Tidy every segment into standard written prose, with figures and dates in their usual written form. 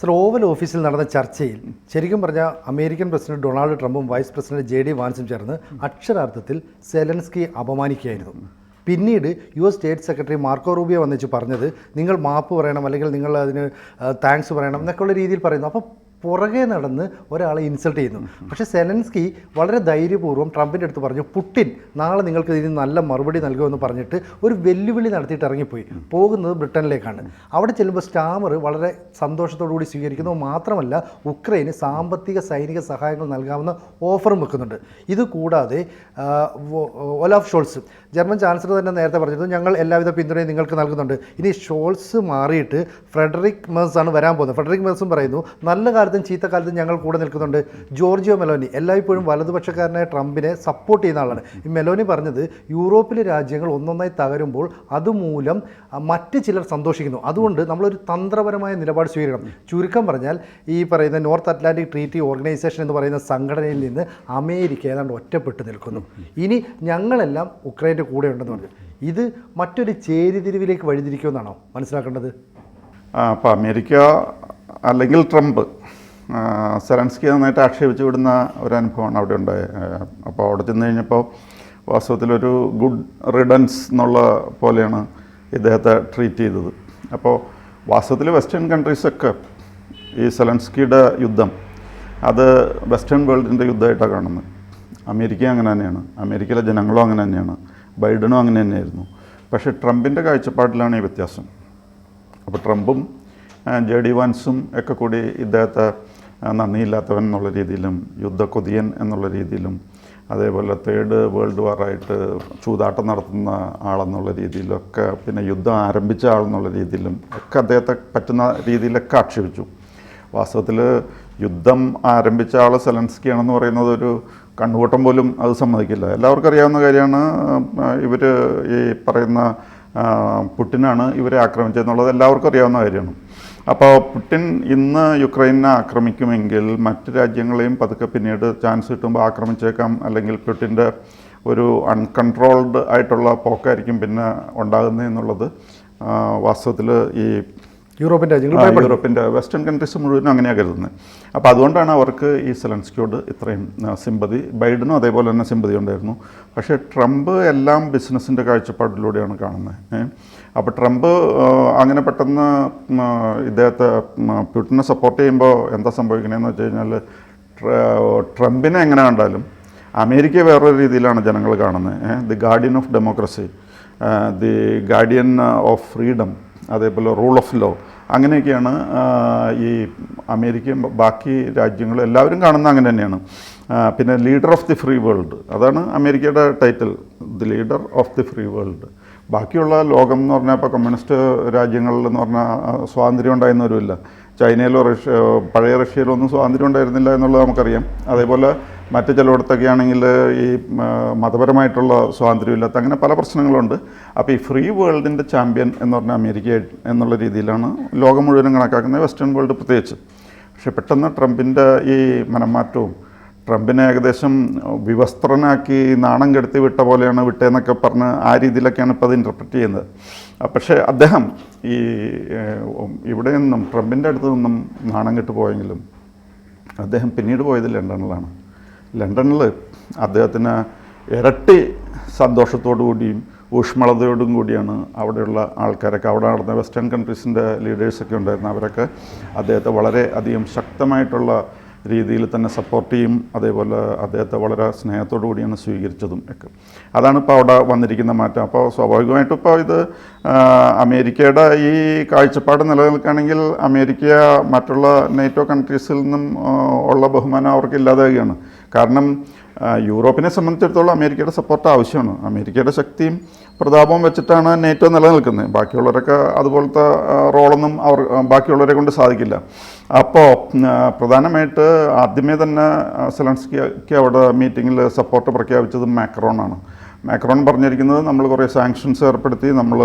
Sir, oval ഓഫീസിൽ നടന്ന ചർച്ചയിൽ ശരിക്കും പറഞ്ഞാൽ അമേരിക്കൻ പ്രസിഡന്റ് ഡൊണാൾഡ് ട്രംപും വൈസ് പ്രസിഡന്റ് JD വാൻസും ചേർന്ന് അക്ഷരാർത്ഥത്തിൽ സെലൻസ്കി അപമാനിക്കുകയായിരുന്നു. പിന്നീട് US state secretary Marco Rubio വന്നിച്ച് പറഞ്ഞത് നിങ്ങൾ മാപ്പ് പറയണം, അല്ലെങ്കിൽ നിങ്ങൾ അതിന് താങ്ക്സ് പറയണം എന്നൊക്കെയുള്ള രീതിയിൽ പറയുന്നു. അപ്പോൾ പുറകെ നടന്ന് ഒരാളെ ഇൻസൾട്ട് ചെയ്യുന്നു. പക്ഷേ സെലൻസ്കി വളരെ ധൈര്യപൂർവ്വം ട്രംപിൻ്റെ അടുത്ത് പറഞ്ഞു, പുടിൻ നാളെ നിങ്ങൾക്ക് ഇതിന് നല്ല മറുപടി നൽകുമെന്ന് പറഞ്ഞിട്ട് ഒരു വെല്ലുവിളി നടത്തിയിട്ട് ഇറങ്ങിപ്പോയി. പോകുന്നത് ബ്രിട്ടനിലേക്കാണ്. അവിടെ ചെല്ലുമ്പോൾ സ്റ്റാമർ വളരെ സന്തോഷത്തോടുകൂടി സ്വീകരിക്കുന്നു. മാത്രമല്ല ഉക്രൈന് സാമ്പത്തിക സൈനിക സഹായങ്ങൾ നൽകാവുന്ന ഓഫറും വെക്കുന്നുണ്ട്. ഇത് കൂടാതെ ഒലാഫ് ഷോൾസ്, ജർമ്മൻ ചാൻസലർ തന്നെ നേരത്തെ പറഞ്ഞിരുന്നു, ഞങ്ങൾ എല്ലാവിധ പിന്തുണയും നിങ്ങൾക്ക് നൽകുന്നുണ്ട്. ഇനി ഷോൾസ് മാറിയിട്ട് ഫ്രെഡറിക് മെർസ് ആണ് വരാൻ പോകുന്നത്. ഫ്രെഡറിക് മെർസും പറയുന്നു, നല്ല കാലത്തും ചീത്ത കാലത്തും ഞങ്ങൾ കൂടെ നിൽക്കുന്നുണ്ട്. ജോർജിയോ മെലോനി എല്ലായ്പ്പോഴും വലതുപക്ഷക്കാരനായ ട്രംപിനെ സപ്പോർട്ട് ചെയ്യുന്ന ആളാണ്. ഈ മെലോനി പറഞ്ഞത് യൂറോപ്പിലെ രാജ്യങ്ങൾ ഒന്നൊന്നായി തകരുമ്പോൾ അതുമൂലം മറ്റ് ചിലർ സന്തോഷിക്കുന്നു. അതുകൊണ്ട് നമ്മളൊരു തന്ത്രപരമായ നിലപാട് സ്വീകരിക്കണം. ചുരുക്കം പറഞ്ഞാൽ ഈ പറയുന്ന നോർത്ത് അറ്റ്ലാന്റിക് ട്രീറ്റി ഓർഗനൈസേഷൻ എന്ന് പറയുന്ന സംഘടനയിൽ നിന്ന് അമേരിക്ക ഏതാണ്ട് ഒറ്റപ്പെട്ട് നിൽക്കുന്നു. ഇനി ഞങ്ങളെല്ലാം ഉക്രൈൻ്റെ കൂടെ ഉണ്ടെന്ന് പറഞ്ഞു. ഇത് മറ്റൊരു ചേരിതിരിവിലേക്ക് വഴിതിരിക്കുമെന്നാണോ മനസ്സിലാക്കേണ്ടത്? അപ്പോൾ അമേരിക്ക അല്ലെങ്കിൽ ട്രംപ് സെലൻസ്കി നന്നായിട്ട് ആക്ഷേപിച്ച് വിടുന്ന ഒരു അനുഭവമാണ് അവിടെ ഉണ്ടായത്. അപ്പോൾ അവിടെ ചെന്ന് കഴിഞ്ഞപ്പോൾ വാസ്തവത്തിലൊരു ഗുഡ് റിഡൻസ് എന്നുള്ള പോലെയാണ് ഇദ്ദേഹത്തെ ട്രീറ്റ് ചെയ്തത്. അപ്പോൾ വാസ്തവത്തിൽ വെസ്റ്റേൺ കൺട്രീസൊക്കെ ഈ സെലൻസ്കിയുടെ യുദ്ധം അത് വെസ്റ്റേൺ വേൾഡിൻ്റെ യുദ്ധമായിട്ടാണ് കാണുന്നത്. അമേരിക്ക അങ്ങനെ തന്നെയാണ്, അമേരിക്കയിലെ ജനങ്ങളും അങ്ങനെ തന്നെയാണ്, ബൈഡനും അങ്ങനെ തന്നെയായിരുന്നു. പക്ഷേ ട്രംപിൻ്റെ കാഴ്ചപ്പാടിലാണ് ഈ വ്യത്യാസം. അപ്പോൾ ട്രംപും JD വാൻസും ഒക്കെ കൂടി ഇദ്ദേഹത്തെ നന്ദിയില്ലാത്തവൻ എന്നുള്ള രീതിയിലും യുദ്ധക്കൊതിയൻ എന്നുള്ള രീതിയിലും അതേപോലെ തേർഡ് വേൾഡ് വാറായിട്ട് ചൂതാട്ടം നടത്തുന്ന ആളെന്നുള്ള രീതിയിലൊക്കെ പിന്നെ യുദ്ധം ആരംഭിച്ച ആളെന്നുള്ള രീതിയിലും ഒക്കെ അദ്ദേഹത്തെ പറ്റുന്ന രീതിയിലൊക്കെ ആക്ഷേപിച്ചു. വാസ്തവത്തിൽ യുദ്ധം ആരംഭിച്ച ആൾ സെലൻസ്കിയാണെന്ന് പറയുന്നത് ഒരു കണ്ണുകൂട്ടം പോലും അത് സമ്മതിക്കില്ല. എല്ലാവർക്കും അറിയാവുന്ന കാര്യമാണ്. ഇവർ ഈ പറയുന്ന പുടിനാണ് ഇവരെ ആക്രമിച്ചതെന്നുള്ളത് എല്ലാവർക്കും അറിയാവുന്ന കാര്യമാണ്. അപ്പോൾ പുടിൻ ഇന്ന് യുക്രൈനെ ആക്രമിക്കുമെങ്കിൽ മറ്റ് രാജ്യങ്ങളെയും പതുക്കെ പിന്നീട് ചാൻസ് കിട്ടുമ്പോൾ ആക്രമിച്ചേക്കാം. അല്ലെങ്കിൽ പുടിൻ്റെ ഒരു അൺകൺട്രോൾഡ് ആയിട്ടുള്ള പോക്കായിരിക്കും പിന്നെ ഉണ്ടാകുന്നത് വാസ്തവത്തിൽ ഈ യൂറോപ്പിൻ്റെ വെസ്റ്റേൺ കൺട്രീസ് മുഴുവനും അങ്ങനെയാണ് കരുതുന്നത്. അപ്പോൾ അതുകൊണ്ടാണ് അവർക്ക് ഈ സെലൻസ്കിയോട് ഇത്രയും സിമ്പതി. ബൈഡനും അതേപോലെ തന്നെ സിമ്പതി ഉണ്ടായിരുന്നു. പക്ഷേ ട്രംപ് എല്ലാം ബിസിനസ്സിൻ്റെ കാഴ്ചപ്പാടിലൂടെയാണ് കാണുന്നത്. അപ്പോൾ ട്രംപ് അങ്ങനെ പെട്ടെന്ന് ഇദ്ദേഹത്തെ പുടിനെ സപ്പോർട്ട് ചെയ്യുമ്പോൾ എന്താ സംഭവിക്കണതെന്ന് വെച്ച് കഴിഞ്ഞാൽ ട്രംപിനെ എങ്ങനെ കണ്ടാലും അമേരിക്ക വേറൊരു രീതിയിലാണ് ജനങ്ങൾ കാണുന്നത്. The guardian of democracy, the guardian of freedom, അതേപോലെ റൂൾ ഓഫ് ലോ, അങ്ങനെയൊക്കെയാണ് ഈ അമേരിക്കയും ബാക്കി രാജ്യങ്ങളും എല്ലാവരും കാണുന്നത് അങ്ങനെ തന്നെയാണ്. പിന്നെ leader of the free world, അതാണ് അമേരിക്കയുടെ title, the leader of the free world. ബാക്കിയുള്ള ലോകം എന്ന് പറഞ്ഞാൽ ഇപ്പോൾ കമ്മ്യൂണിസ്റ്റ് രാജ്യങ്ങളിൽ എന്ന് പറഞ്ഞാൽ സ്വാതന്ത്ര്യം ഉണ്ടായിരുന്നവരുമില്ല. ചൈനയിലോ പഴയ റഷ്യയിലോ ഒന്നും സ്വാതന്ത്ര്യം ഉണ്ടായിരുന്നില്ല എന്നുള്ളത് നമുക്കറിയാം. അതേപോലെ മറ്റ് ചിലയിടത്തൊക്കെ ആണെങ്കിൽ ഈ മതപരമായിട്ടുള്ള സ്വാതന്ത്ര്യമില്ലാത്ത അങ്ങനെ പല പ്രശ്നങ്ങളുണ്ട്. അപ്പോൾ ഈ ഫ്രീ വേൾഡിൻ്റെ ചാമ്പ്യൻ എന്ന് പറഞ്ഞാൽ അമേരിക്ക എന്നുള്ള രീതിയിലാണ് ലോകം മുഴുവനും കണക്കാക്കുന്നത്, വെസ്റ്റേൺ വേൾഡ് പ്രത്യേകിച്ച്. പക്ഷേ പെട്ടെന്ന് ട്രംപിൻ്റെ ഈ മനംമാറ്റവും ട്രംപിനെ ഏകദേശം വിവസ്ത്രനാക്കി നാണം കെടുത്തി വിട്ട പോലെയാണ് വിട്ടേന്നൊക്കെ പറഞ്ഞ് ആ രീതിയിലൊക്കെയാണ് ഇപ്പോൾ അത് ഇൻ്റർപ്രറ്റ് ചെയ്യുന്നത്. പക്ഷേ അദ്ദേഹം ഈ ഇവിടെ നിന്നും ട്രംപിൻ്റെ അടുത്ത് നിന്നും നാണം കെട്ട് പോയെങ്കിലും അദ്ദേഹം പിന്നീട് പോയത് ലണ്ടനിലാണ്. ലണ്ടനിൽ അദ്ദേഹത്തിന് ഇരട്ടി സന്തോഷത്തോടു കൂടിയും ഊഷ്മളതയോടും കൂടിയാണ് അവിടെയുള്ള ആൾക്കാരൊക്കെ, അവിടെ നടന്ന വെസ്റ്റേൺ കൺട്രീസിൻ്റെ ലീഡേഴ്സൊക്കെ ഉണ്ടായിരുന്നു, അവരൊക്കെ അദ്ദേഹത്തെ വളരെ അധികം ശക്തമായിട്ടുള്ള രീതിയിൽ തന്നെ സപ്പോർട്ട് ചെയ്യും. അതേപോലെ അദ്ദേഹത്തെ വളരെ സ്നേഹത്തോടു കൂടിയാണ് സ്വീകരിച്ചതും ഒക്കെ. അതാണ് ഇപ്പോൾ അവിടെ വന്നിരിക്കുന്ന മാറ്റം. അപ്പോൾ സ്വാഭാവികമായിട്ടും ഇപ്പോൾ ഇത് അമേരിക്കയുടെ ഈ കാഴ്ചപ്പാട് നിലനിൽക്കുകയാണെങ്കിൽ അമേരിക്ക മറ്റുള്ള നേറ്റോ കൺട്രീസിൽ നിന്നും ഉള്ള ബഹുമാനം അവർക്ക് ഇല്ലാതാവുകയാണ്. കാരണം യൂറോപ്പിനെ സംബന്ധിച്ചിടത്തോളം അമേരിക്കയുടെ സപ്പോർട്ട് ആവശ്യമാണ്. അമേരിക്കയുടെ ശക്തിയും പ്രതാപവും വെച്ചിട്ടാണ് നേറ്റോ നിലനിൽക്കുന്നത്. ബാക്കിയുള്ളവരൊക്കെ അതുപോലത്തെ റോളൊന്നും ബാക്കിയുള്ളവരെ കൊണ്ട് സാധിക്കില്ല. അപ്പോൾ പ്രധാനമായിട്ട് ആദ്യമേ തന്നെ സെലൻസ്കിക്ക് അവിടെ മീറ്റിങ്ങിൽ സപ്പോർട്ട് പ്രഖ്യാപിച്ചത് മാക്രോണാണ്. മാക്രോൺ പറഞ്ഞിരിക്കുന്നത് നമ്മൾ കുറേ സാങ്ഷൻസ് ഏർപ്പെടുത്തി, നമ്മൾ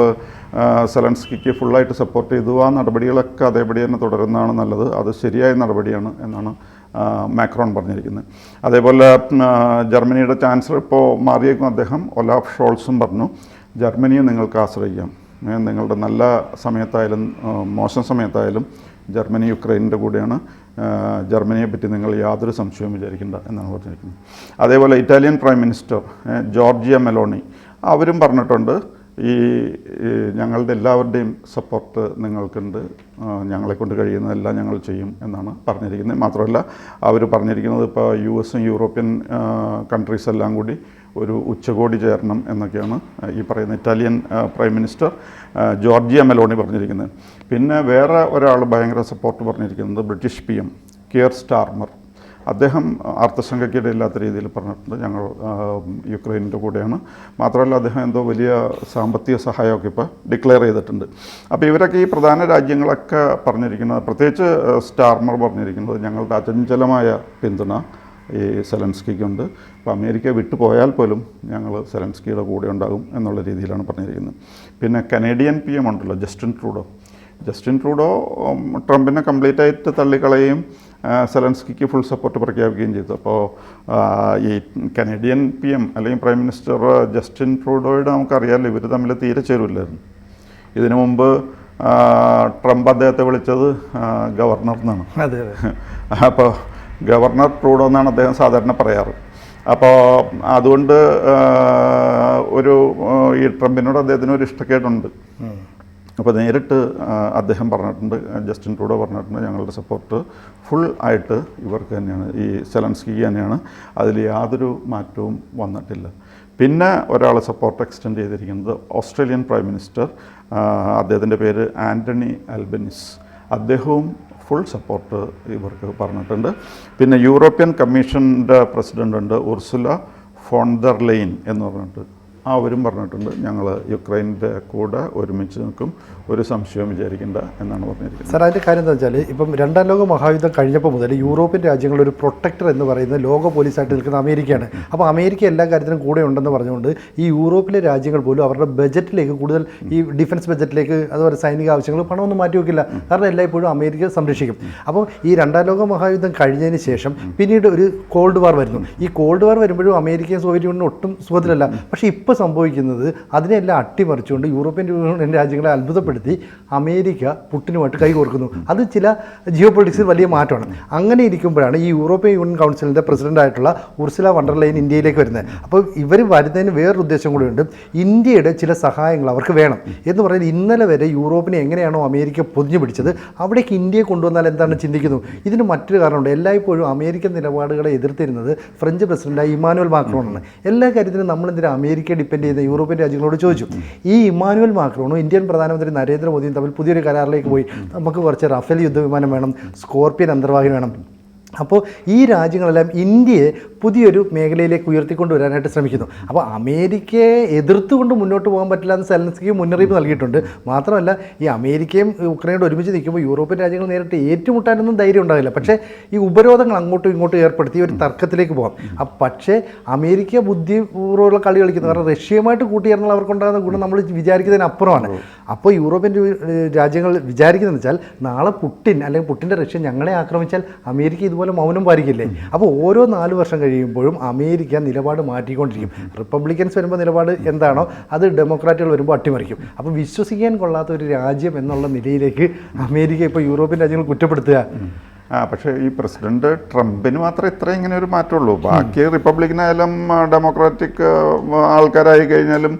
സെലൻസ്കിക്ക് ഫുള്ളായിട്ട് സപ്പോർട്ട് ചെയ്തു, ആ നടപടികളൊക്കെ അതേപടി തന്നെ തുടരുന്നതാണ് നല്ലത്, അത് ശരിയായ നടപടിയാണ് എന്നാണ് മാക്രോൺ പറഞ്ഞിരിക്കുന്നത്. അതേപോലെ ജർമ്മനിയുടെ ചാൻസലർ ഇപ്പോൾ മാറിയേക്കും അദ്ദേഹം, ഒലാഫ് ഷോൾസും പറഞ്ഞു ജർമ്മനിയെ നിങ്ങൾക്ക് ആശ്രയിക്കാം, നിങ്ങളുടെ നല്ല സമയത്തായാലും മോശം സമയത്തായാലും ജർമ്മനി യുക്രൈനിൻ്റെ കൂടെയാണ്. ജർമ്മനിയെ പറ്റി നിങ്ങൾ യാതൊരു സംശയവും വിചാരിക്കേണ്ട എന്നാണ് പറഞ്ഞിരിക്കുന്നത്. അതേപോലെ Italian prime minister Georgia Meloni അവരും പറഞ്ഞിട്ടുണ്ട്, ഈ ഞങ്ങളുടെ എല്ലാവരുടെയും സപ്പോർട്ട് നിങ്ങൾക്കുണ്ട്, ഞങ്ങളെക്കൊണ്ട് കഴിയുന്നതെല്ലാം ഞങ്ങൾ ചെയ്യും എന്നാണ് പറഞ്ഞിരിക്കുന്നത്. മാത്രമല്ല അവർ പറഞ്ഞിരിക്കുന്നത് ഇപ്പോൾ US യൂറോപ്യൻ കൺട്രീസ് എല്ലാം കൂടി ഒരു ഉച്ചകോടി ചേരണം എന്നൊക്കെയാണ് ഈ പറയുന്ന Italian prime minister Georgia Meloni പറഞ്ഞിരിക്കുന്നത്. പിന്നെ വേറെ ഒരാൾ ഭയങ്കര സപ്പോർട്ട് പറഞ്ഞിരിക്കുന്നത് ബ്രിട്ടീഷ് PM കിയർ സ്റ്റാർമർ. അദ്ദേഹം അർത്ഥശങ്കയ്ക്കിടയില്ലാത്ത രീതിയിൽ പറഞ്ഞിട്ടുണ്ട്, ഞങ്ങൾ യുക്രൈനിൻ്റെ കൂടെയാണ്. മാത്രമല്ല അദ്ദേഹം എന്തോ വലിയ സാമ്പത്തിക സഹായമൊക്കെ ഇപ്പോൾ ഡിക്ലെയർ ചെയ്തിട്ടുണ്ട്. അപ്പോൾ ഇവരൊക്കെ ഈ പ്രധാന രാജ്യങ്ങളൊക്കെ പറഞ്ഞിരിക്കുന്നത്, പ്രത്യേകിച്ച് സ്റ്റാർമർ പറഞ്ഞിരിക്കുന്നത് ഞങ്ങളുടെ അചഞ്ചലമായ പിന്തുണ ഈ സെലൻസ്കിക്കുണ്ട്. അപ്പോൾ അമേരിക്ക വിട്ടുപോയാൽ പോലും ഞങ്ങൾ സെലൻസ്കിയുടെ കൂടെ ഉണ്ടാകും എന്നുള്ള രീതിയിലാണ് പറഞ്ഞിരിക്കുന്നത്. പിന്നെ കനേഡിയൻ PM ഉണ്ടല്ലോ ജസ്റ്റിൻ ട്രൂഡോ ട്രംപിനെ കംപ്ലീറ്റ് ആയിട്ട് തള്ളിക്കളയുകയും സെലൻസ്കിക്ക് ഫുൾ സപ്പോർട്ട് പ്രഖ്യാപിക്കുകയും ചെയ്തു. അപ്പോൾ ഈ കനേഡിയൻ PM അല്ലെങ്കിൽ പ്രൈം മിനിസ്റ്റർ ജസ്റ്റിൻ ട്രൂഡോയുടെ നമുക്കറിയാമല്ലോ, ഇവർ തമ്മിൽ തീരെ ചേരുമില്ലായിരുന്നു. ഇതിനു മുമ്പ് ട്രംപ് അദ്ദേഹത്തെ വിളിച്ചത് ഗവർണർ എന്നാണ്. അപ്പോൾ ഗവർണർ ട്രൂഡോ എന്നാണ് അദ്ദേഹം സാധാരണ പറയാറ്. അപ്പോൾ അതുകൊണ്ട് ഈ ട്രംപിനോട് അദ്ദേഹത്തിന് ഒരു ഇഷ്ടക്കേടുണ്ട്. അപ്പോൾ നേരിട്ട് അദ്ദേഹം പറഞ്ഞിട്ടുണ്ട്, ജസ്റ്റിൻ ട്രൂഡോ പറഞ്ഞിട്ടുണ്ട്, ഞങ്ങളുടെ സപ്പോർട്ട് ഫുൾ ആയിട്ട് ഇവർക്ക് തന്നെയാണ്, ഈ സെലൻസ്കിക്ക് തന്നെയാണ്, അതിൽ യാതൊരു മാറ്റവും വന്നിട്ടില്ല. പിന്നെ ഒരാൾ സപ്പോർട്ട് എക്സ്റ്റെൻഡ് ചെയ്തിരിക്കുന്നത് ഓസ്ട്രേലിയൻ പ്രൈം മിനിസ്റ്റർ, അദ്ദേഹത്തിൻ്റെ പേര് ആൻ്റണി അൽബനിസ്. അദ്ദേഹവും ഫുൾ സപ്പോർട്ട് ഇവർക്ക് പറഞ്ഞിട്ടുണ്ട്. പിന്നെ യൂറോപ്യൻ കമ്മീഷൻ്റെ പ്രസിഡൻ്റ് ഉണ്ട് ഉർസുല ഫോൺ ഡെർ ലെയിൻ എന്ന് പറഞ്ഞിട്ട്, അവരും പറഞ്ഞിട്ടുണ്ട് ഞങ്ങൾ യുക്രൈൻ്റെ കൂടെ ഒരുമിച്ച് നിൽക്കും, ഒരു സംശയവും വിചാരിക്കേണ്ട എന്നാണ് പറഞ്ഞിരിക്കുന്നത്. സാർ, അതിൻ്റെ കാര്യം എന്താ വെച്ചാൽ ഇപ്പം രണ്ടാം ലോക മഹായുദ്ധം കഴിഞ്ഞപ്പോൾ മുതൽ യൂറോപ്യൻ രാജ്യങ്ങളുടെ ഒരു പ്രൊട്ടക്ടർ എന്ന് പറയുന്നത് ലോക പോലീസായിട്ട് നിൽക്കുന്ന അമേരിക്കയാണ്. അപ്പോൾ അമേരിക്ക എല്ലാ കാര്യത്തിനും കൂടെ ഉണ്ടെന്ന് പറഞ്ഞുകൊണ്ട് ഈ യൂറോപ്പിലെ രാജ്യങ്ങൾ പോലും അവരുടെ ബജറ്റിലേക്ക് കൂടുതൽ ഈ ഡിഫൻസ് ബജറ്റിലേക്ക് അതുപോലെ സൈനിക ആവശ്യങ്ങൾ പണമൊന്നും മാറ്റി വയ്ക്കില്ല. കാരണം എല്ലായ്പ്പോഴും അമേരിക്ക സംരക്ഷിക്കും. അപ്പോൾ ഈ രണ്ടാം ലോക മഹായുദ്ധം കഴിഞ്ഞതിന് ശേഷം പിന്നീട് ഒരു കോൾഡ് വാർ വരുന്നു. ഈ കോൾഡ് വാർ വരുമ്പോഴും അമേരിക്കയും സോവിയറ്റ് യൂണിയനും ഒട്ടും സുഖത്തിലല്ല. പക്ഷേ ഇപ്പോൾ സംഭവിക്കുന്നത് അതിനെല്ലാം അട്ടിമറിച്ചുകൊണ്ട് യൂറോപ്യൻ യൂണിയൻ രാജ്യങ്ങളെ അത്ഭുതപ്പെടുത്തി അമേരിക്ക പുട്ടിനുമായിട്ട് കൈകോർക്കുന്നു. അത് ചില ജിയോ പൊളിറ്റിക്സിൽ വലിയ മാറ്റമാണ്. അങ്ങനെ ഇരിക്കുമ്പോഴാണ് ഈ യൂറോപ്യൻ യൂണിയൻ കൗൺസിലിൻ്റെ പ്രസിഡൻ്റായിട്ടുള്ള ഉർസുല വൺ ഡെർ ലെയിൻ ഇന്ത്യയിലേക്ക് വരുന്നത്. അപ്പോൾ ഇവർ വരുന്നതിന് വേറൊരു ഉദ്ദേശം കൂടിയുണ്ട്, ഇന്ത്യയുടെ ചില സഹായങ്ങൾ അവർക്ക് വേണം എന്ന് പറയുന്നത്. ഇന്നലെ വരെ യൂറോപ്പിനെ എങ്ങനെയാണോ അമേരിക്ക പൊതിഞ്ഞു പിടിച്ചത്, അവിടേക്ക് ഇന്ത്യയെ കൊണ്ടുവന്നാൽ എന്താണ് ചിന്തിക്കുന്നു. ഇതിന് മറ്റൊരു കാരണമുണ്ട്. എല്ലായ്പ്പോഴും അമേരിക്കൻ നിലപാടുകളെ എതിർത്തിരുന്നത് ഫ്രഞ്ച് പ്രസിഡൻ്റായ ഇമ്മാനുവൽ മാക്രോണാണ്. എല്ലാ കാര്യത്തിനും നമ്മളെന്തിനാ അമേരിക്കയെ ഡിപ്പെൻഡ് ചെയ്യുന്ന യൂറോപ്യൻ രാജ്യങ്ങളോട് ചോദിച്ചു. ഈ ഇമ്മാനുവൽ മാക്രോണും ഇന്ത്യൻ പ്രധാനമന്ത്രി നരേന്ദ്രമോദിയും തമ്മിൽ പുതിയൊരു കരാറിലേക്ക് പോയി, നമുക്ക് കുറച്ച് റഫേൽ യുദ്ധവിമാനം വേണം, സ്കോർപ്പിയൻ അന്തർവാഹിനി വേണം. അപ്പോൾ ഈ രാജ്യങ്ങളെല്ലാം ഇന്ത്യയെ പുതിയൊരു മേഖലയിലേക്ക് ഉയർത്തിക്കൊണ്ടുവരാനായിട്ട് ശ്രമിക്കുന്നു. അപ്പോൾ അമേരിക്കയെ എതിർത്തുകൊണ്ട് മുന്നോട്ട് പോകാൻ പറ്റില്ല എന്ന് സെലൻസ്കിക്ക് മുന്നറിയിപ്പ് നൽകിയിട്ടുണ്ട്. മാത്രമല്ല ഈ അമേരിക്കയും യുക്രൈനോട് ഒരുമിച്ച് നിൽക്കുമ്പോൾ യൂറോപ്യൻ രാജ്യങ്ങൾ നേരിട്ട് ഏറ്റുമുട്ടാനൊന്നും ധൈര്യം ഉണ്ടാകില്ല. പക്ഷേ ഈ ഉപരോധങ്ങൾ അങ്ങോട്ടും ഇങ്ങോട്ടും ഏർപ്പെടുത്തി ഒരു തർക്കത്തിലേക്ക് പോകാം. പക്ഷേ അമേരിക്ക ബുദ്ധിപൂർവ്വമുള്ള കളി കളിക്കുന്നു. കാരണം റഷ്യയുമായിട്ട് കൂട്ടിയേർന്നാൽ അവർക്കുണ്ടാകുന്ന ഗുണം നമ്മൾ വിചാരിക്കുന്നതിനപ്പുറമാണ്. അപ്പോൾ യൂറോപ്യൻ രാജ്യങ്ങൾ വിചാരിക്കുന്നതെന്ന് വെച്ചാൽ നാളെ പുട്ടിൻ അല്ലെങ്കിൽ പുട്ടിൻ്റെ റഷ്യ ഞങ്ങളെ ആക്രമിച്ചാൽ അമേരിക്ക ഇതുപോലെ മൗനം പാലിക്കില്ലേ. അപ്പോൾ ഓരോ 4 വർഷം കഴിയുമ്പോഴും അമേരിക്ക നിലപാട് മാറ്റിക്കൊണ്ടിരിക്കും. റിപ്പബ്ലിക്കൻസ് വരുമ്പോൾ നിലപാട് എന്താണോ അത് ഡെമോക്രാറ്റുകൾ വരുമ്പോൾ അട്ടിമറിക്കും. അപ്പോൾ വിശ്വസിക്കാൻ കൊള്ളാത്ത ഒരു രാജ്യം എന്നുള്ള നിലയിലേക്ക് അമേരിക്ക ഇപ്പോൾ യൂറോപ്യൻ രാജ്യങ്ങൾ കുറ്റപ്പെടുത്തുക. പക്ഷേ ഈ പ്രസിഡന്റ് ട്രംപിന് മാത്രമേ ഇത്ര ഇങ്ങനെ ഒരു മാറ്റമുള്ളൂ. ബാക്കി റിപ്പബ്ലിക്കനായാലും ഡെമോക്രാറ്റിക് ആൾക്കാരായി കഴിഞ്ഞാലും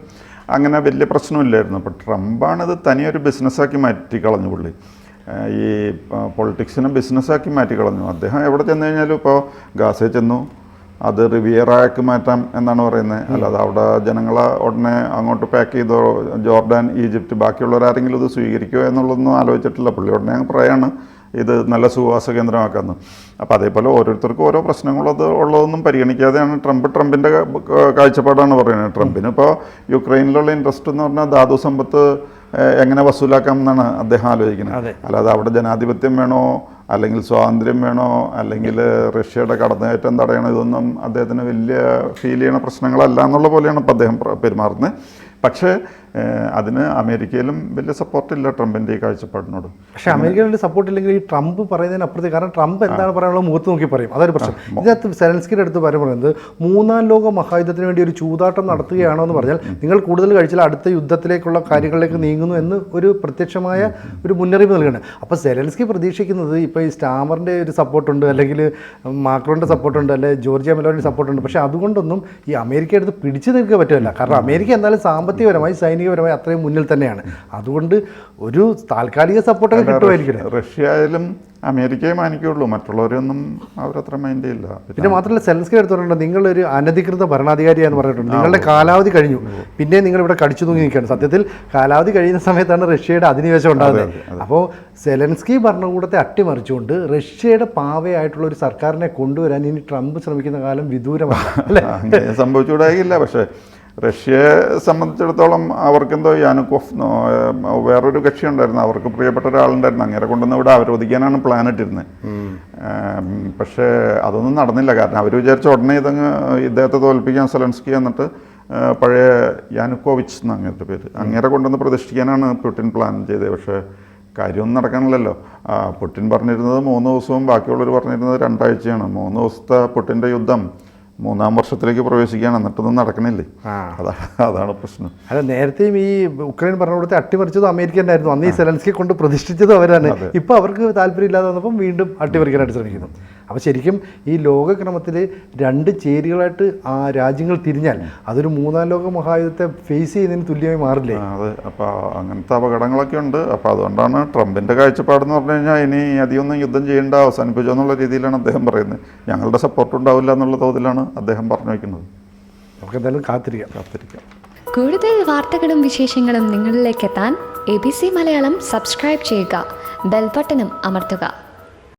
അങ്ങനെ വലിയ പ്രശ്നമില്ലായിരുന്നു. അപ്പോൾ ട്രംപാണിത് തനിയൊരു ബിസിനസ്സാക്കി മാറ്റിക്കളഞ്ഞു. പുള്ളി ഈ പൊളിറ്റിക്സിനെ ബിസിനസ്സാക്കി മാറ്റിക്കളഞ്ഞു. അദ്ദേഹം എവിടെ ചെന്ന് കഴിഞ്ഞാലും ഇപ്പോൾ ഗാസയിൽ ചെന്നു, അത് റിവിയറാക്കി മാറ്റാം എന്നാണ് പറയുന്നത്. അല്ലാതെ അവിടെ ജനങ്ങളെ ഉടനെ അങ്ങോട്ട് പാക്ക് ചെയ്തോ, ജോർഡാൻ, ഈജിപ്റ്റ് ബാക്കിയുള്ളവരാരെങ്കിലും ഇത് സ്വീകരിക്കുമോ എന്നുള്ളതൊന്നും ആലോചിച്ചിട്ടില്ല. പുള്ളി ഉടനെ പറയാണ് ഇത് നല്ല സുവാസ കേന്ദ്രമാക്കാമെന്ന്. അപ്പോൾ അതേപോലെ ഓരോരുത്തർക്കും ഓരോ പ്രശ്നങ്ങളത് ഉള്ളതൊന്നും പരിഗണിക്കാതെയാണ് ട്രംപിൻ്റെ കാഴ്ചപ്പാടാണ് പറയുന്നത്. ട്രംപിന് ഇപ്പോൾ യുക്രൈനിലുള്ള ഇൻട്രസ്റ്റ് എന്ന് പറഞ്ഞാൽ ധാതു സമ്പത്ത് എങ്ങനെ വസൂലാക്കാം എന്നാണ് അദ്ദേഹം ആലോചിക്കുന്നത്. അല്ലാതെ അവിടെ ജനാധിപത്യം വേണോ, അല്ലെങ്കിൽ സ്വാതന്ത്ര്യം വേണോ, അല്ലെങ്കിൽ റഷ്യയുടെ കടന്നുകയറ്റം തടയണോ, ഇതൊന്നും അദ്ദേഹത്തിന് വലിയ ഫീൽ ചെയ്യണ പ്രശ്നങ്ങളല്ല എന്നുള്ള പോലെയാണ് ഇപ്പോൾ അദ്ദേഹം പെരുമാറുന്നത്. പക്ഷേ അതിന് അമേരിക്കയിലും വലിയ സപ്പോർട്ടില്ല ട്രംപിൻ്റെ ഈ കാഴ്ചപ്പാടിനോട്. പക്ഷേ അമേരിക്കയിൽ സപ്പോർട്ട് ഇല്ലെങ്കിൽ ഈ ട്രംപ് പറയുന്നതിന് അപ്പുറത്തേക്ക്, കാരണം ട്രംപ് എന്താണ് പറയാനുള്ളത് മുഖത്ത് നോക്കി പറയും, അതൊരു പ്രശ്നം. ഇതിനകത്ത് സെലൻസ്കിയുടെ അടുത്ത് പറയുന്നത് 3-ാം ലോക മഹായുദ്ധത്തിന് വേണ്ടി ഒരു ചൂതാട്ടം നടത്തുകയാണോ എന്ന് പറഞ്ഞാൽ നിങ്ങൾ കൂടുതൽ കഴിച്ചാൽ അടുത്ത യുദ്ധത്തിലേക്കുള്ള കാര്യങ്ങളിലേക്ക് നീങ്ങുന്നു എന്ന് ഒരു പ്രത്യക്ഷമായ ഒരു മുന്നറിയിപ്പ് നൽകുന്നുണ്ട്. അപ്പോൾ സെലൻസ്കി പ്രതീക്ഷിക്കുന്നത് ഇപ്പോൾ ഈ സ്റ്റാമറിൻ്റെ ഒരു സപ്പോർട്ടുണ്ട്, അല്ലെങ്കിൽ മാക്രോണിൻ്റെ സപ്പോർട്ടുണ്ട്, അല്ലെങ്കിൽ ജോർജിയ മെലോണിൻ്റെ സപ്പോർട്ടുണ്ട്. പക്ഷേ അതുകൊണ്ടൊന്നും ഈ അമേരിക്ക എടുത്ത് പിടിച്ചു നിൽക്കാൻ പറ്റില്ല. കാരണം അമേരിക്ക എന്തായാലും സാമ്പത്തികപരമായി സൈനികപരമായി അത്രയും മുന്നിൽ തന്നെയാണ്. അതുകൊണ്ട് ഒരു താൽക്കാലിക സപ്പോർട്ടൊക്കെ കിട്ടുമായിരിക്കും. റഷ്യ ആയാലും അമേരിക്കയെ മാനിക്കുള്ളൂ, മറ്റുള്ളവരൊന്നും അവരത്ര മൈൻഡ് ചെയ്യില്ല. പിന്നെ മാത്രമല്ല സെലൻസ്കി എടുത്തിട്ടുണ്ട് നിങ്ങളൊരു അനധികൃത ഭരണാധികാരിയാന്ന് പറഞ്ഞിട്ടുണ്ട്. നിങ്ങളുടെ കാലാവധി കഴിഞ്ഞു, പിന്നെ നിങ്ങൾ ഇവിടെ കടിച്ചു തൂങ്ങി നിൽക്കുകയാണ്. സത്യത്തിൽ കാലാവധി കഴിയുന്ന സമയത്താണ് റഷ്യയുടെ അധിനിവേശം ഉണ്ടാകുന്നത്. അപ്പോൾ സെലൻസ്കി ഭരണകൂടത്തെ അട്ടിമറിച്ചുകൊണ്ട് റഷ്യയുടെ പാവയായിട്ടുള്ള ഒരു സർക്കാരിനെ കൊണ്ടുവരാൻ ഇനി ട്രംപ് ശ്രമിക്കുന്ന കാലം വിദൂരമാണ് അല്ലേ? അങ്ങനെ സംഭവിച്ചുകൂടായില്ല. പക്ഷേ റഷ്യയെ സംബന്ധിച്ചിടത്തോളം അവർക്കെന്തോ യാനുക്കോഫ് വേറൊരു കക്ഷി ഉണ്ടായിരുന്നു, അവർക്ക് പ്രിയപ്പെട്ട ഒരാളുണ്ടായിരുന്നു, അങ്ങനെ കൊണ്ടുവന്ന് ഇവിടെ അവരോധിക്കാനാണ് പ്ലാൻ ഇട്ടിരുന്നത്. പക്ഷേ അതൊന്നും നടന്നില്ല. കാരണം അവർ വിചാരിച്ച ഉടനെ ഇദ്ദേഹത്തെ തോൽപ്പിക്കാൻ സെലൻസ്കി എന്നിട്ട് പഴയ യാനുക്കോവിച്ച് എന്ന അങ്ങനത്തെ പേര് അങ്ങനെ കൊണ്ടുവന്ന് പ്രതിഷ്ഠിക്കാനാണ് പുടിൻ പ്ലാൻ ചെയ്തത്. പക്ഷേ കാര്യമൊന്നും നടക്കണില്ലല്ലോ. പുടിൻ പറഞ്ഞിരുന്നത് 3 ദിവസവും ബാക്കിയുള്ളവർ പറഞ്ഞിരുന്നത് 2 ആഴ്ചയാണ്. 3 ദിവസത്തെ പുടിൻ്റെ യുദ്ധം 3-ാം വർഷത്തിലേക്ക് പ്രവേശിക്കുകയാണ്, എന്നിട്ടൊന്നും നടക്കണില്ലേ. അതാണ് പ്രശ്നം. അല്ല, നേരത്തെയും ഈ ഉക്രൈൻ ഭരണകൂടത്തെ അട്ടിമറിച്ചതും അമേരിക്ക തന്നെയായിരുന്നു. അന്ന് ഈ സെലൻസ്കിയെ കൊണ്ട് പ്രതിഷ്ഠിച്ചതും അവരാണ്. ഇപ്പോൾ അവർക്ക് താല്പര്യമില്ലാതെ വന്നപ്പം വീണ്ടും അട്ടിമറിക്കാനായിട്ട് ശ്രമിക്കുന്നു. അപ്പോൾ ശരിക്കും ഈ ലോകക്രമത്തിൽ 2 ചേരികളായിട്ട് ആ രാജ്യങ്ങൾ തിരിഞ്ഞാൽ അതൊരു 3-ാം ലോക മഹായുദ്ധത്തെ ഫേസ് ചെയ്യുന്നതിന് തുല്യമായി മാറില്ലേ? അതെ. അപ്പോൾ അങ്ങനത്തെ അപകടങ്ങളൊക്കെ ഉണ്ട്. അപ്പോൾ അതുകൊണ്ടാണ് ട്രംപിൻ്റെ കാഴ്ചപ്പാടെന്ന് പറഞ്ഞു കഴിഞ്ഞാൽ ഇനി അധികമൊന്നും യുദ്ധം ചെയ്യേണ്ട, അവസാനിപ്പിച്ചോ എന്നുള്ള രീതിയിലാണ് അദ്ദേഹം പറയുന്നത്. ഞങ്ങളുടെ സപ്പോർട്ട് ഉണ്ടാവില്ല എന്നുള്ള തോതിലാണ് അദ്ദേഹം പറഞ്ഞു വയ്ക്കുന്നത്. നമുക്ക് എന്തായാലും കാത്തിരിക്കാം. കൂടുതൽ വാർത്തകളും വിശേഷങ്ങളും നിങ്ങളിലേക്ക് എത്താൻ ABC മലയാളം സബ്സ്ക്രൈബ് ചെയ്യുക, ബെൽ ബട്ടണും അമർത്തുക.